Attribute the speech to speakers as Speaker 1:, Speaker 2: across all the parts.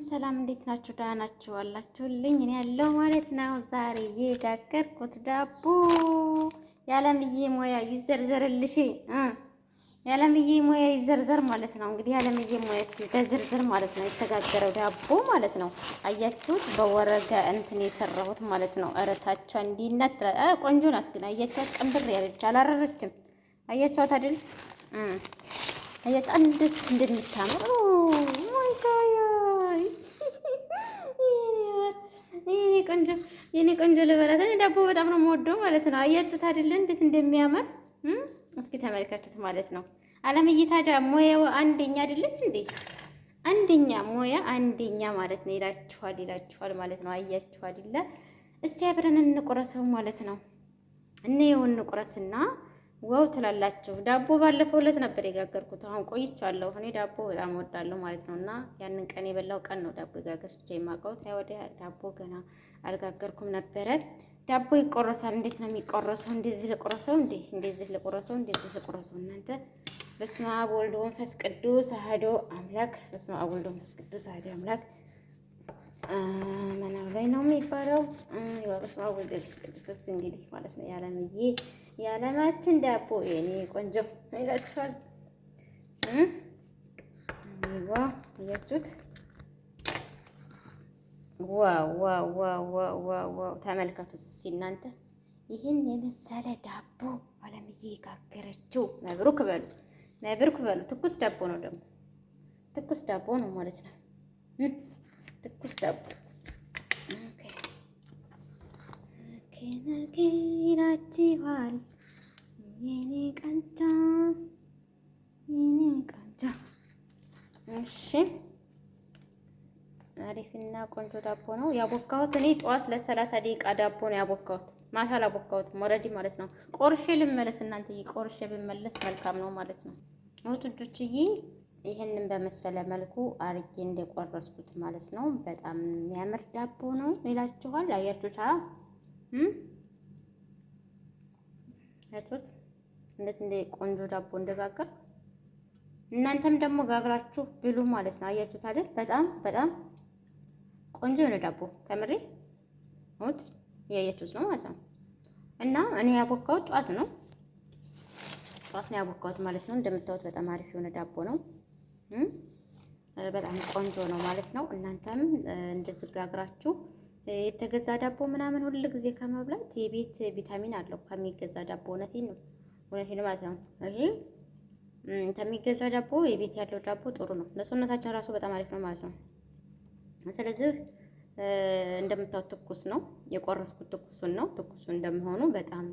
Speaker 1: ሰላም እንዴት ናችሁ? ደህና ናችሁ አላችሁልኝ? እኔ ያለው ማለት ነው። ዛሬ የጋገርኩት ዳቦ የዓለምዬ ሙያ ይዘርዘርልሽ የዓለምዬ ሙያ ይዘርዘር ማለት ነው። እንግዲህ የዓለምዬ ሙያ ሲተዘርዘር ማለት ነው የተጋገረው ዳቦ ማለት ነው። አያችሁት? በወረቀ እንትን የሰራሁት ማለት ነው። እረታቿ እንዲነት ቆንጆ ናት። ግን አያችኋት? ቀንብር ያለች አላረረችም። አያችኋት አይደል? አያችሁ እንዴት እንደምታምር የኔ ቆንጆ ልበላት። እኔ ዳቦ በጣም ነው የምወደው ማለት ነው። አያችሁት አይደለ እንዴት እንደሚያምር እስኪ ተመልከቱት ማለት ነው። ዓለምዬ ታዲያ ሙያው አንደኛ አይደለች እንዴ? አንደኛ ሙያ አንደኛ ማለት ነው። ይላችኋል ማለት ነው። አያችሁ አይደለ? እስቲ አብረን እንቁረሰው ማለት ነው። እንየው እንቁረስና ዋው ትላላችሁ። ዳቦ ባለፈው ዕለት ነበር የጋገርኩት። አሁን ቆይቻለሁ። እኔ ዳቦ በጣም እወዳለሁ ማለት ነው። እና ያንን ቀን የበላው ቀን ነው ዳቦ የጋገርኩት የማውቀው። ወዲያ ዳቦ ገና አልጋገርኩም ነበረ። ዳቦ ይቆረሳል። እንዴት ነው የሚቆረሰው? እንደዚህ ልቆረሰው እንዴ? እንደዚህ ልቆረሰው? እንደዚህ ልቆረሰው? እናንተ በስመ አብ ወልድ ወመንፈስ ቅዱስ አሐዱ አምላክ። በስመ አብ ወልድ ወመንፈስ ቅዱስ አሐዱ አምላክ መናው ላይ ነው የሚባለው። በስመ አብ ወልድ ወመንፈስ ቅዱስ እንግዲህ ማለት ነው። የዓለምዬ የዓለማችን ዳቦ የኔ ቆንጆ ይላችኋል። ይዋ አያችሁት? ዋው ተመልከቱት እስኪ እናንተ። ይህን የመሰለ ዳቦ ዓለምዬ ጋገረችው። መብሩክ በሉ፣ መብሩክ በሉ። ትኩስ ዳቦ ነው ደግሞ ትኩስ ዳቦ ነው ማለት ነው። ትኩስ ዳቦ ነገ ይላችኋል። የኔ ቆንጆ የኔ ቆንጆ። እሺ አሪፍና ቆንጆ ዳቦ ነው ያቦካሁት። እኔ ጠዋት ለ30 ደቂቃ ዳቦ ነው ያቦካሁት። ማታ አላቦካሁትም ኦልሬዲ ማለት ነው። ቆርሼ ልመለስ እናንተዬ፣ ቆርሼ ብመለስ መልካም ነው ማለት ነው። ወጡጆችዬ ይሄንን በመሰለ መልኩ አርጌ እንደቆረስኩት ማለት ነው። በጣም የሚያምር ዳቦ ነው ይላችኋል። አያችሁታ? አያችሁት እንዴት እንደ ቆንጆ ዳቦ እንደጋገር። እናንተም ደግሞ ጋግራችሁ ብሉ ማለት ነው። አያችሁት አይደል? በጣም ቆንጆ የሆነ ዳቦ ከምሬ ወጥ ያያችሁት ነው ማለት ነው። እና እኔ ያቦካሁት ጠዋት ነው ያቦካሁት ማለት ነው። እንደምታዩት በጣም አሪፍ የሆነ ዳቦ ነው። በጣም ቆንጆ ነው ማለት ነው። እናንተም እንደዚህ ጋግራችሁ የተገዛ ዳቦ ምናምን ሁሉ ጊዜ ከመብላት የቤት ቪታሚን አለው ከሚገዛ ዳቦ። እውነቴን ነው ማለት ነው። ይሄ ከሚገዛ ዳቦ የቤት ያለው ዳቦ ጥሩ ነው ለሰውነታችን ራሱ በጣም አሪፍ ነው ማለት ነው። ስለዚህ እንደምታዩት ትኩስ ነው የቆረስኩት። ትኩሱን ነው ትኩሱ እንደመሆኑ በጣም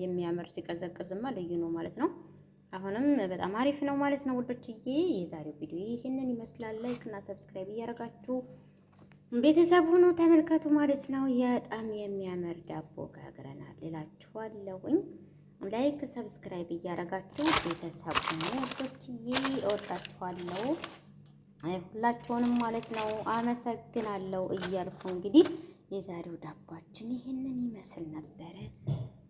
Speaker 1: የሚያምር ሲቀዘቅዝማ ልዩ ነው ማለት ነው። አሁንም በጣም አሪፍ ነው ማለት ነው ውዶችዬ። የዛሬው ቪዲዮ ይሄንን ይመስላል። ላይክ እና ሰብስክራይብ እያደረጋችሁ ቤተሰብ ሁኑ ተመልከቱ ማለት ነው። በጣም የሚያምር ዳቦ ጋግረናል እላችኋለሁኝ። ላይክ ሰብስክራይብ እያደረጋችሁ ቤተሰብ ሁኑ ውዶችዬ። እወዳችኋለሁ ሁላችሁንም ማለት ነው። አመሰግናለሁ እያልኩ እንግዲህ የዛሬው ዳቧችን ይሄንን ይመስል ነበረ።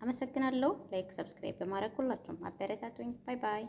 Speaker 1: አመሰግናለሁ። ላይክ ሰብስክራይብ በማድረግ ሁላችሁም አበረታቱኝ። ባይ ባይ።